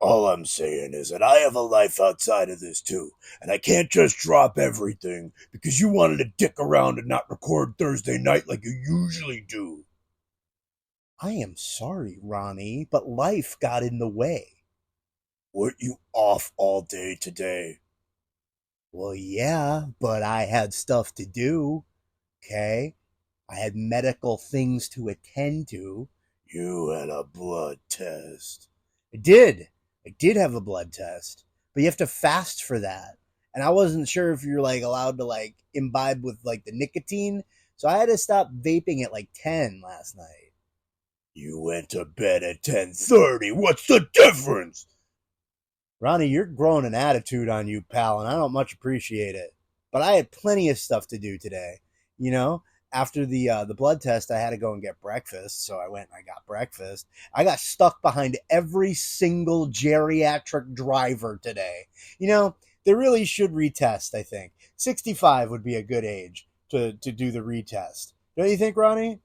All I'm saying is that I have a life outside of this too, and I can't just drop everything because you wanted to dick around and not record Thursday night like you usually do. I am sorry, Ronnie, but life got in the way. Weren't you off all day today? Well, yeah, but I had stuff to do, okay? I had medical things to attend to. You had a blood test. I did. I did have a blood test, but you have to fast for that. And I wasn't sure if you're allowed to imbibe with the nicotine, so I had to stop vaping at 10 last night. You went to bed at 10:30. What's the difference? Ronnie, you're growing an attitude on you, pal, and I don't much appreciate it. But I had plenty of stuff to do today. You know, after the blood test, I had to go and get breakfast, so I went and I got breakfast. I got stuck behind every single geriatric driver today. They really should retest, I think. 65 would be a good age to do the retest. Don't you think, Ronnie?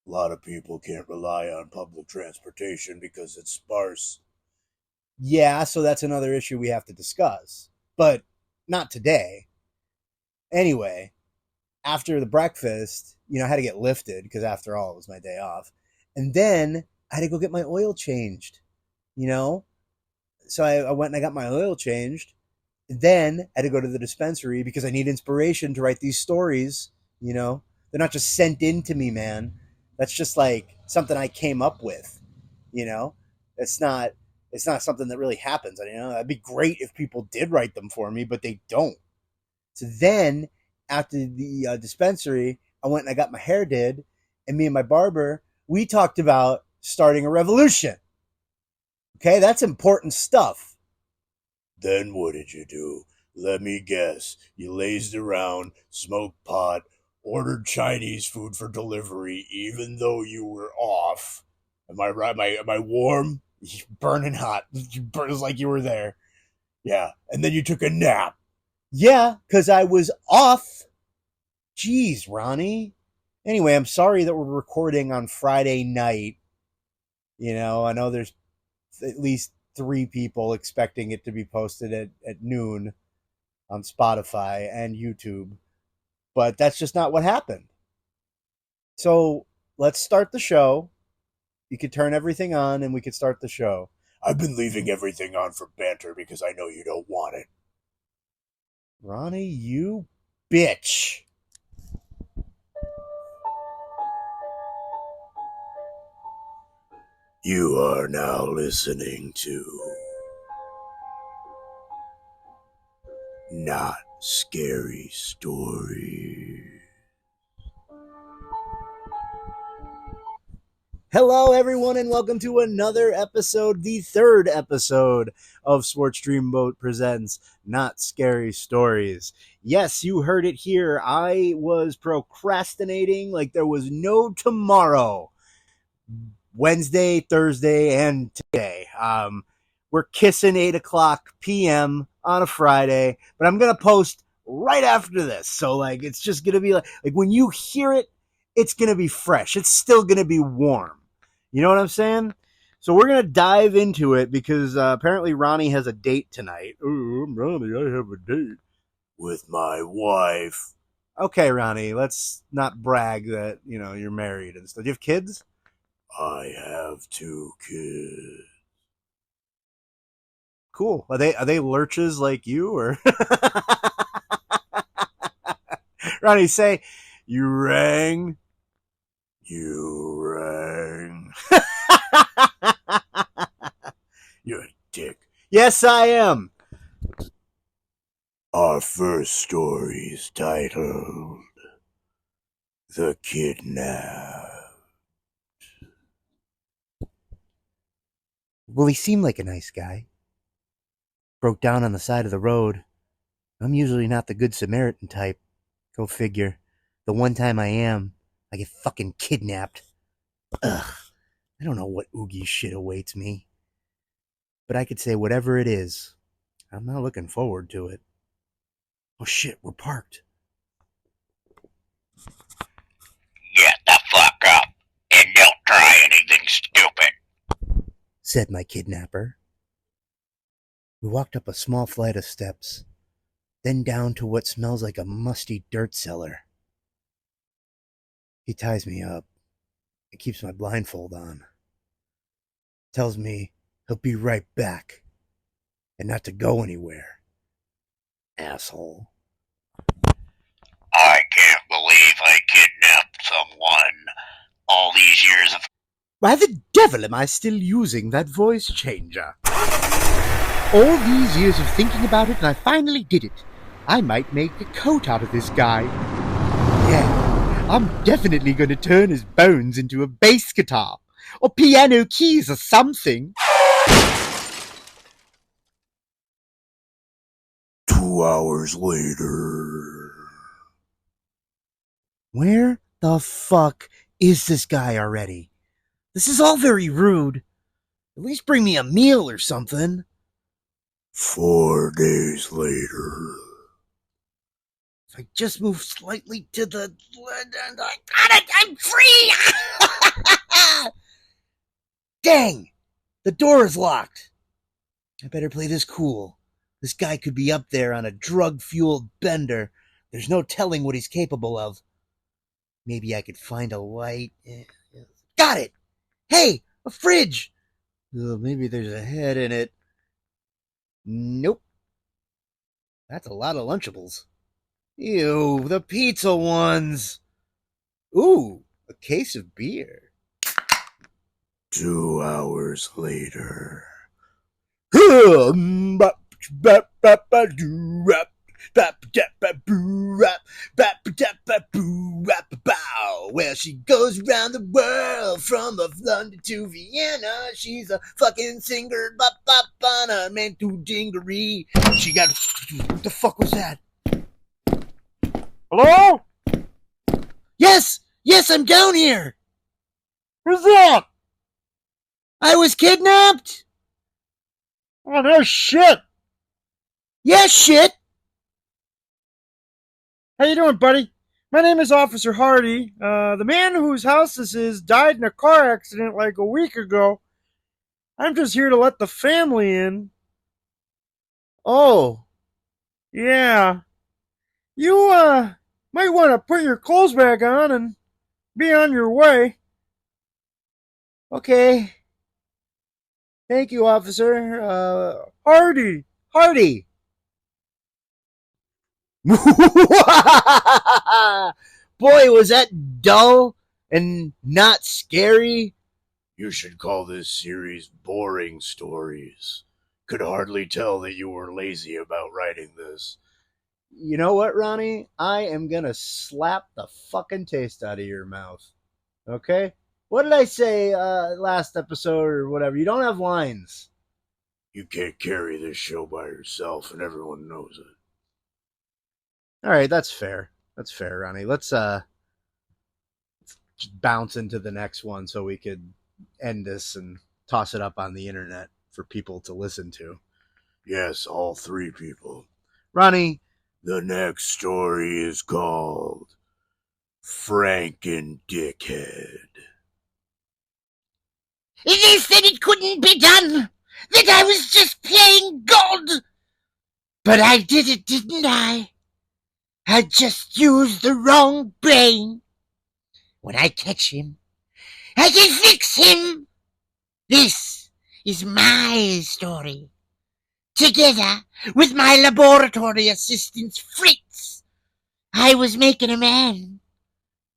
A lot of people can't rely on public transportation because it's sparse. Yeah, so that's another issue we have to discuss. But not today. Anyway, after the breakfast, I had to get lifted because after all, it was my day off. And then I had to go get my oil changed, you know? So I went and I got my oil changed. Then I had to go to the dispensary because I need inspiration to write these stories, They're not just sent in to me, man. That's just something I came up with, you know? It's not something that really happens. It'd be great if people did write them for me, but they don't. So then after the dispensary, I went and I got my hair did, and me and my barber, we talked about starting a revolution. Okay, that's important stuff. Then what did you do? Let me guess. You lazed around, smoked pot, ordered Chinese food for delivery, even though you were off. Am I right? Am I warm? Burning hot. You burn as like you were there. Yeah, and then you took a nap. Yeah, because I was off. Jeez, Ronnie. Anyway, I'm sorry that we're recording on Friday night. I know there's at least 3 people expecting it to be posted at noon on Spotify and YouTube. But that's just not what happened. So let's start the show. You could turn everything on and we could start the show. I've been leaving everything on for banter because I know you don't want it. Ronnie, you bitch. You are now listening to Not Scary Stories. Hello, everyone, and welcome to another episode, the 3rd episode of Sports Dreamboat Presents Not Scary Stories. Yes, you heard it here. I was procrastinating like there was no tomorrow. Wednesday, Thursday, and today. We're kissing 8 o'clock p.m. on a Friday, but I'm going to post right after this. So, it's just going to be like when you hear it, it's going to be fresh. It's still going to be warm. You know what I'm saying? So we're going to dive into it because apparently Ronnie has a date tonight. Ooh, Ronnie, I have a date. With my wife. Okay, Ronnie, let's not brag that, you're married and stuff. Do you have kids? I have 2 kids. Cool. Are they lurches like you or Ronnie, say you rang. You rang. You're a dick. Yes, I am. Our first story is titled The Kidnapper. Well, he seemed like a nice guy. Broke down on the side of the road. I'm usually not the good Samaritan type. Go figure. The one time I am, I get fucking kidnapped. Ugh. I don't know what oogie shit awaits me. But I could say whatever it is. I'm not looking forward to it. Oh shit, we're parked. Get the fuck up and don't try anything stupid, Said my kidnapper. We walked up a small flight of steps, then down to what smells like a musty dirt cellar. He ties me up and keeps my blindfold on. Tells me he'll be right back and not to go anywhere. Asshole. I can't believe I kidnapped someone. All these years of... Why the devil am I still using that voice changer? All these years of thinking about it, and I finally did it. I might make a coat out of this guy. Yeah, I'm definitely going to turn his bones into a bass guitar, or piano keys or something. 2 hours later. Where the fuck is this guy already? This is all very rude. At least bring me a meal or something. 4 days later. If I just move slightly to the... I got it! I'm free! Dang! The door is locked. I better play this cool. This guy could be up there on a drug-fueled bender. There's no telling what he's capable of. Maybe I could find a light. Got it! Hey, a fridge! Oh, maybe there's a head in it. Nope. That's a lot of Lunchables. Ew, the pizza ones. Ooh, a case of beer. 2 hours later. Well, she goes around the world from London to Vienna. She's a fucking singer, on a man to dingery. She got... What the fuck was that? Hello? Yes, I'm down here. Who's that? I was kidnapped. Oh, no shit. Yeah, shit. How you doing, buddy? My name is Officer Hardy. The man whose house this is died in a car accident like a week ago. I'm just here to let the family in. Oh. Yeah. You, might want to put your clothes back on and be on your way. Okay. Thank you, officer. Hardy. Boy, was that dull and not scary. You should call this series Boring Stories. Could hardly tell that you were lazy about writing this. You know what, Ronnie? I am gonna slap the fucking taste out of your mouth. Okay? What did I say last episode or whatever? You don't have lines. You can't carry this show by yourself, and everyone knows it. All right, that's fair. That's fair, Ronnie. Let's just bounce into the next one so we could end this and toss it up on the internet for people to listen to. Yes, all 3 people. Ronnie, the next story is called Frankendickhead. They said it couldn't be done, that I was just playing God. But I did it, didn't I? I just used the wrong brain. When I catch him, I can fix him. This is my story. Together with my laboratory assistant Fritz, I was making a man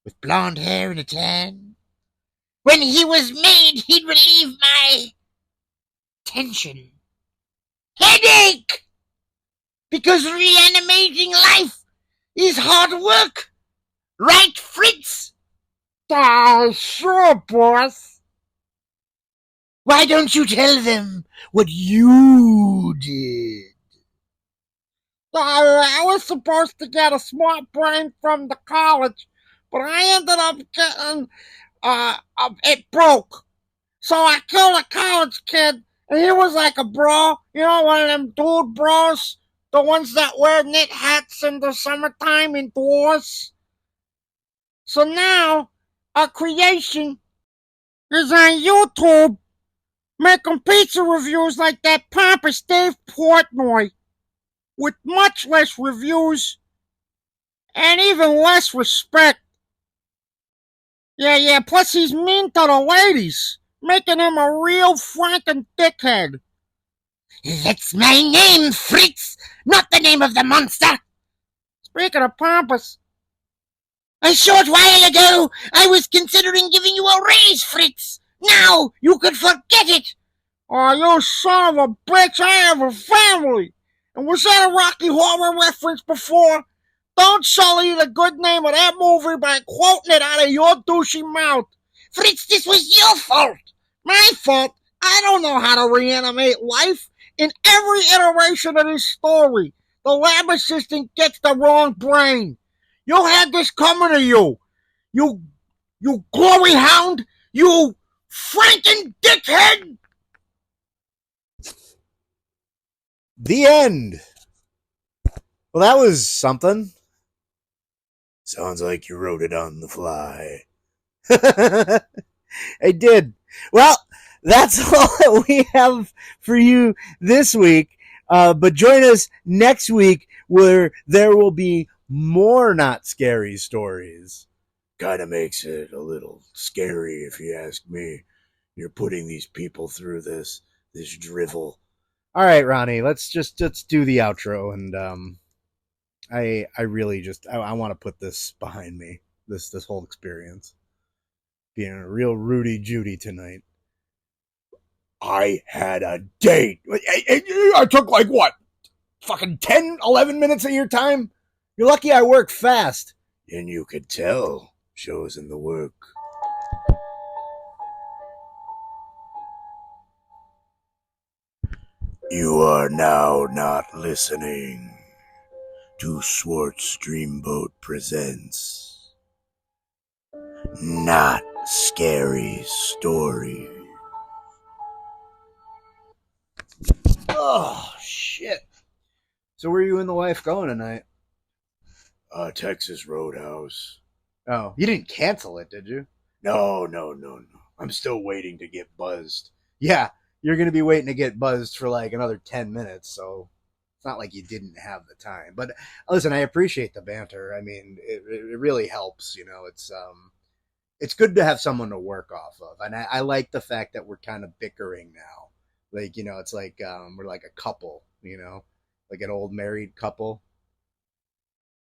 with blonde hair and a tan. When he was made, he'd relieve my tension, headache, because reanimating life is hard work. Right, Fritz? Sure, boss. Why don't you tell them what you did? I was supposed to get a smart brain from the college, but I ended up getting, it broke. So I killed a college kid, and he was like a bro. You know, one of them dude bros? The ones that wear knit hats in the summertime indoors. So now, our creation is on YouTube. making pizza reviews like that pompous Dave Portnoy, with much less reviews and even less respect. Yeah, plus he's mean to the ladies, making him a real Frankendickhead. That's my name, Fritz, not the name of the monster. Speaking of pompous, A short while ago, I was considering giving you a raise, Fritz. Now you could forget it. oh, you son of a bitch, I have a family. And was that a Rocky Horror reference before? Don't sully the good name of that movie by quoting it out of your douchey mouth. Fritz, this was your fault. My fault? I don't know how to reanimate life. In every iteration of this story, the lab assistant gets the wrong brain. You had this coming to you. You glory hound. You Frankendickhead. The end. Well, that was something. Sounds like you wrote it on the fly. I did. Well, that's all that we have for you this week. But join us next week where there will be more not scary stories. Kind of makes it a little scary if you ask me. You're putting these people through this drivel. All right, Ronnie, let's do the outro. And I really just I want to put this behind me. This whole experience. Being a real Rudy Judy tonight. I had a date. I took like what? Fucking 10, 11 minutes of your time? You're lucky I work fast. And you could tell. Shows in the work. You are now not listening to Swartz Dreamboat Presents Not Scary Story. Oh, shit. So where are you and the wife going tonight? Texas Roadhouse. Oh, you didn't cancel it, did you? No. I'm still waiting to get buzzed. Yeah, you're going to be waiting to get buzzed for like another 10 minutes, so it's not like you didn't have the time. But listen, I appreciate the banter. I mean, it really helps, you know. It's good to have someone to work off of. And I like the fact that we're kind of bickering now. Like, you know, it's like we're like a couple, you know, like an old married couple.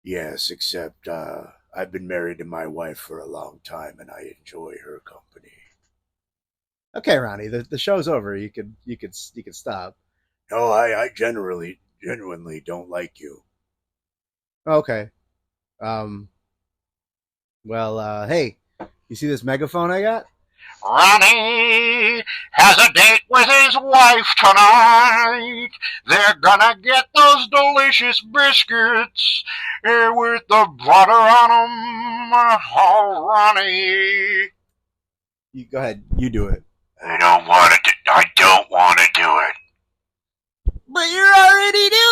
Yes, except I've been married to my wife for a long time and I enjoy her company. Okay, Ronnie, the show's over. You could stop. No, I genuinely don't like you. Okay. Well, hey, you see this megaphone I got? Ronnie has a date with his wife tonight. They're gonna get those delicious biscuits with the butter on them. Oh, Ronnie. You go ahead. You do it. I don't want to do it. But you're already doing